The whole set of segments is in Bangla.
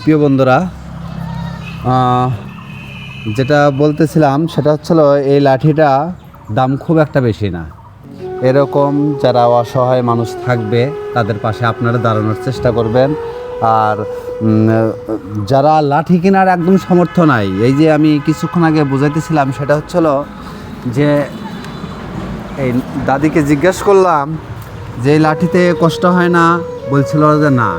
প্রিয় বন্ধুরা, যেটা বলতেছিলাম সেটা হচ্ছিল এই লাঠিটা দাম খুব একটা বেশি না। এরকম যারা অসহায় মানুষ থাকবে তাদের পাশে আপনারা দাঁড়ানোর চেষ্টা করবেন। আর যারা লাঠি কেনার একদম সামর্থ্য নাই, এই যে আমি কিছুক্ষণ আগে বুঝাইতেছিলাম, সেটা হচ্ছিল যে এই দাদিকে জিজ্ঞেস করলাম যে এই লাঠিতে কষ্ট হয় না, বলছিল যে না,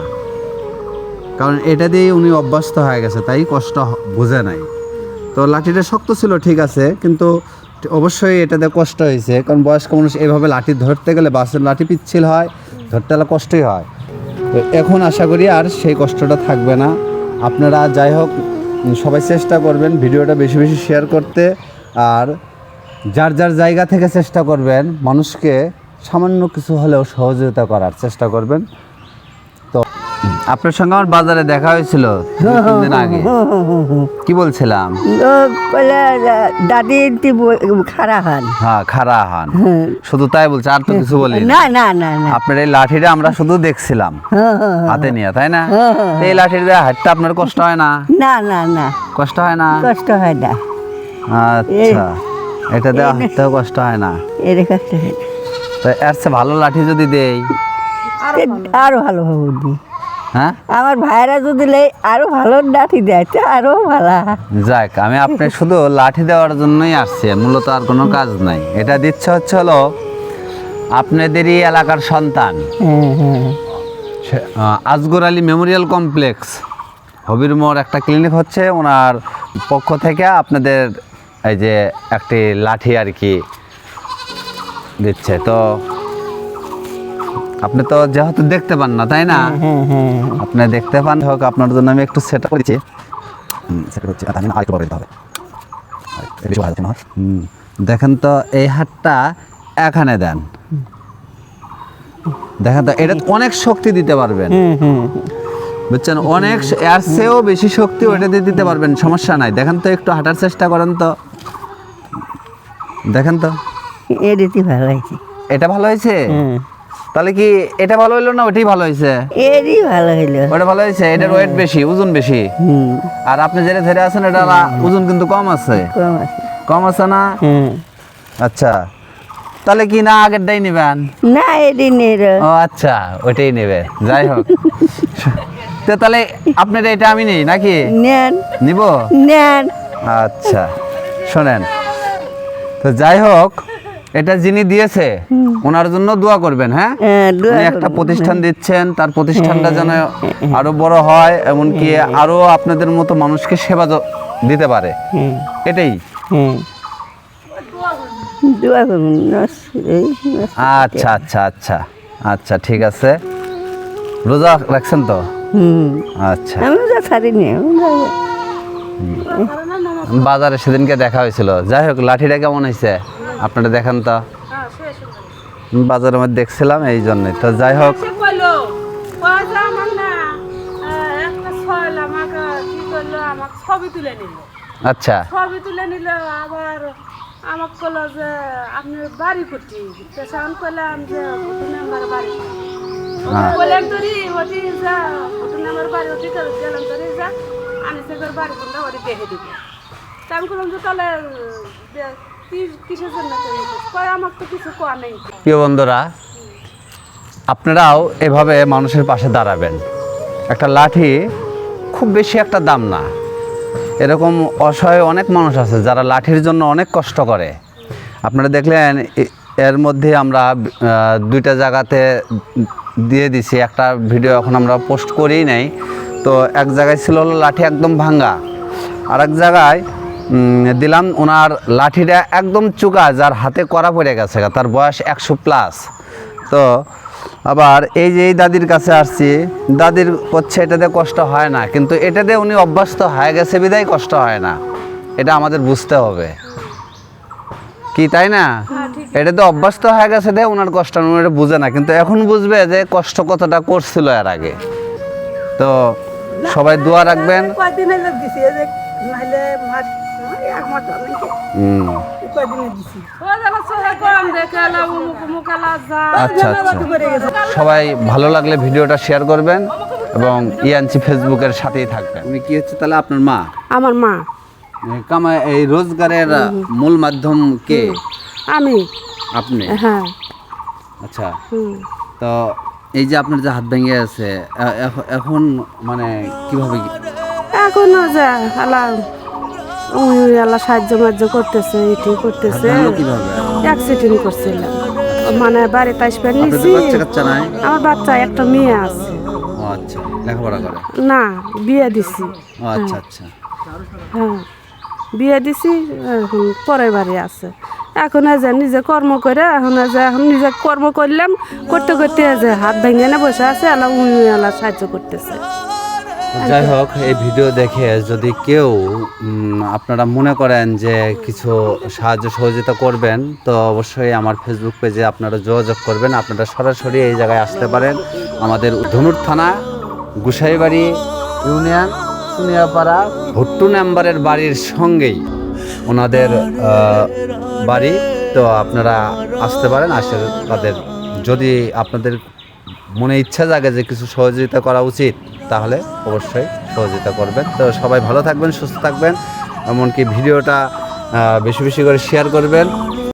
কারণ এটা দিয়ে উনি অভ্যস্ত হয়ে গেছে, তাই কষ্ট বোঝে নাই। তো লাঠিটা শক্ত ছিল ঠিক আছে, কিন্তু অবশ্যই এটাতে কষ্ট হয়েছে, কারণ বয়স্ক মানুষ এভাবে লাঠি ধরতে গেলে বাসের লাঠি পিচ্ছিল হয়, ধরতে গেলে কষ্টই হয়। তো এখন আশা করি আর সেই কষ্টটা থাকবে না। আপনারা যাই হোক সবাই চেষ্টা করবেন ভিডিওটা বেশি বেশি শেয়ার করতে, আর যার যার জায়গা থেকে চেষ্টা করবেন মানুষকে সামান্য কিছু হলেও সহযোগিতা করার চেষ্টা করবেন। তো আপনার সঙ্গে আমার বাজারে দেখা হয়েছিল 2-3 দিন আগে। কি বলছিলাম? দাদি খারা হন। হ্যাঁ, খারা হন, শুধু তাই বলছে, আর তো কিছু বলি না না না না। আপনার এই লাঠিটা আমরা শুধু দেখছিলাম হাতে নিয়ে, তাই না? এই লাঠির দিয়ে হাঁটতে আপনার কষ্ট হয় না? না না না, কষ্ট হয় না? কষ্ট হয় না। আচ্ছা, এটা দিয়ে হাঁটতেও কষ্ট হয় না? এর কষ্ট হয় না। তো এর চেয়ে ভালো লাঠি যদি দেই আরো ভালো হবে। হ্যাঁ, আমার ভাইরা যদি আরো ভালো লাঠি দেয় তো আরো ভালো। যাক, আমি আপনি শুধু লাঠি দেওয়ার জন্যই আসছি, মূলত আর কোনো কাজ নাই। এটা দিচ্ছে হলো আপনাদেরই এলাকার সন্তান আজগর আলী মেমোরিয়াল কমপ্লেক্স হবির মোড় একটা ক্লিনিক হচ্ছে, ওনার পক্ষ থেকে আপনাদের এই যে একটি লাঠি আর কি দিচ্ছে। তো আপনি তো যেহেতু দেখতে পান না, তাই না? আপনি দেখতে পান, হোক আপনার জন্য আমি একটু সেট করেছি। দেখেন তো, এই হাতটা এখানে দেন, দেখেন তো, এটা অনেক শক্তি দিতে পারবেন, বুঝছেন? অনেক, এর চেয়েও বেশি শক্তি ওটা দিয়ে দিতে পারবেন, সমস্যা নাই। দেখেন তো, একটু হাঁটার চেষ্টা করেন তো, দেখেন তো। ভালো হয়েছে। এটা ভালো হয়েছে? তাহলে কি এটা ভালো হইলো না ওটাই ভালো হয়েছে? এরই ভালো হইলো। ওটা ভালো হয়েছে, এটার ওয়েট বেশি, ওজন বেশি। আর আপনি যেটা ধরে আছেন এটা ওজন কিন্তু কম আছে। কম আছে না? আচ্ছা, তাহলে কি না আগেরটাই নেবেন? না, এটাই নেব। ও আচ্ছা, ওইটাই নেবে। যাই হোক, তো তাহলে আপনার এটা আমি নেই নাকি? নেন, নিব? নেন। আচ্ছা, শোনেন, তো যাই হোক, এটা যিনি দিয়েছে ওনার জন্য দোয়া করবেন। হ্যাঁ, উনি একটা প্রতিষ্ঠান দিচ্ছেন, তার প্রতিষ্ঠানটা যেন আরো বড় হয়, এমনকি আরো আপনাদের মতো মানুষকে সেবা দিতে পারে, এটাই। আচ্ছা আচ্ছা আচ্ছা আচ্ছা, ঠিক আছে। রোজা রাখছেন তো? আচ্ছা, বাজারে সেদিনকে দেখা হয়েছিল। যাই হোক, লাঠিটা কেমন হয়েছে আপনারা দেখেন তো, বাজারের মধ্যে দেখছিলাম, এই জন্যই। তো যাই হোক, আচ্ছা, ছবি তুলে নিল, আবার আমাকে বললো যে আপনার বাড়ি করছি, তখন করলাম যে ভুটু নাম্বার বাড়ি বললাম তোরি ওটি যা, ভুটু নাম্বার বাড়ি ওটি গেলাম তোরি যা, আমি সে বাড়ি কোনটা ওটি দেখে দিব। তা আমি বললাম যে তাহলে কিসের জন্য কয়, আমার তো কিছু কোয়া নেই। প্রিয় বন্ধুরা, আপনারাও এভাবে মানুষের পাশে দাঁড়াবেন। একটা লাঠি খুব বেশি একটা দাম না, এরকম অসহায় অনেক মানুষ আছে যারা লাঠির জন্য অনেক কষ্ট করে। আপনারা দেখলেন এর মধ্যে আমরা 2টা জায়গাতে দিয়ে দিছি, একটা ভিডিও এখন আমরা পোস্ট করেই নাই। তো এক জায়গায় ছিল লাঠি একদম ভাঙ্গা, আর এক জায়গায় দিলাম ওনার লাঠিটা একদম চুকা, যার হাতে কড়া পড়ে গেছে, তার বয়স 100+। তো আবার এই যে এই দাদির কাছে আসছি, দাদির করছে এটাতে কষ্ট হয় না, কিন্তু এটাতে উনি অভ্যস্ত হয়ে গেছে বিদায় কষ্ট হয় না, এটা আমাদের বুঝতে হবে কি, তাই না? এটাতে অভ্যস্ত হয়ে গেছে দে ওনার কষ্ট উনি বুঝে না, কিন্তু এখন বুঝবে যে কষ্ট কতটা করছিল এর আগে। তো সবাই দোয়া রাখবেন। আচ্ছা আচ্ছা, সবাই ভালো লাগলে ভিডিওটা শেয়ার করবেন এবং ইয়ানচি ফেসবুকের সাথেই থাকবেন। উনি কি হচ্ছে তাহলে আপনার মা? আমার মা। কামাই এই রোজগারের মূল মাধ্যম কে? আমি। আপনি? হ্যাঁ। আচ্ছা, হুম। তো এই যে আপনার যে হাত ভেঙে আছে এখন মানে কিভাবে এখনো যে আল্লাহ আল্লাহ সাহায্য মার্য করতেছে, এটি করতেছে। ভাঙলো কিভাবে? অ্যাক্সিডেন্ট করছিলাম, মানে বাড়িতে আসবেন আপনাদের নিছি। বাচ্চা কাচ্চা নাই? আমার বাচ্চা একটা মেয়ে আছে। ও আচ্ছা, লেখাপড়া করে? না, বিয়ে দিছি। ও আচ্ছা আচ্ছা। হ্যাঁ, বিয়ে দিছি, এখন পরের বাড়ি আছে। এখন যে নিজে কর্ম করে, এখন নিজে কর্ম করলাম, করতে করতে যে হাত ভেঙে না বসে আছে, আল্লাহ আল্লাহ সাহায্য করতেছে। যাই হোক, এই ভিডিও দেখে যদি কেউ আপনারা মনে করেন যে কিছু সাহায্য সহযোগিতা করবেন, তো অবশ্যই আমার ফেসবুক পেজে আপনারা যোগাযোগ করবেন। আপনারা সরাসরি এই জায়গায় আসতে পারেন। আমাদের ধনুর থানা, গুসাইবাড়ি ইউনিয়ন, সুনিয়াপাড়া ভুট্টু নাম্বারের বাড়ির সঙ্গেই ওনাদের বাড়ি। তো আপনারা আসতে পারেন। আসে তাদের যদি আপনাদের মনে ইচ্ছা জাগে যে কিছু সহযোগিতা করা উচিত, তাহলে অবশ্যই সহযোগিতা করবেন। তো সবাই ভালো থাকবেন, সুস্থ থাকবেন, এমনকি ভিডিওটা বেশি বেশি করে শেয়ার করবেন।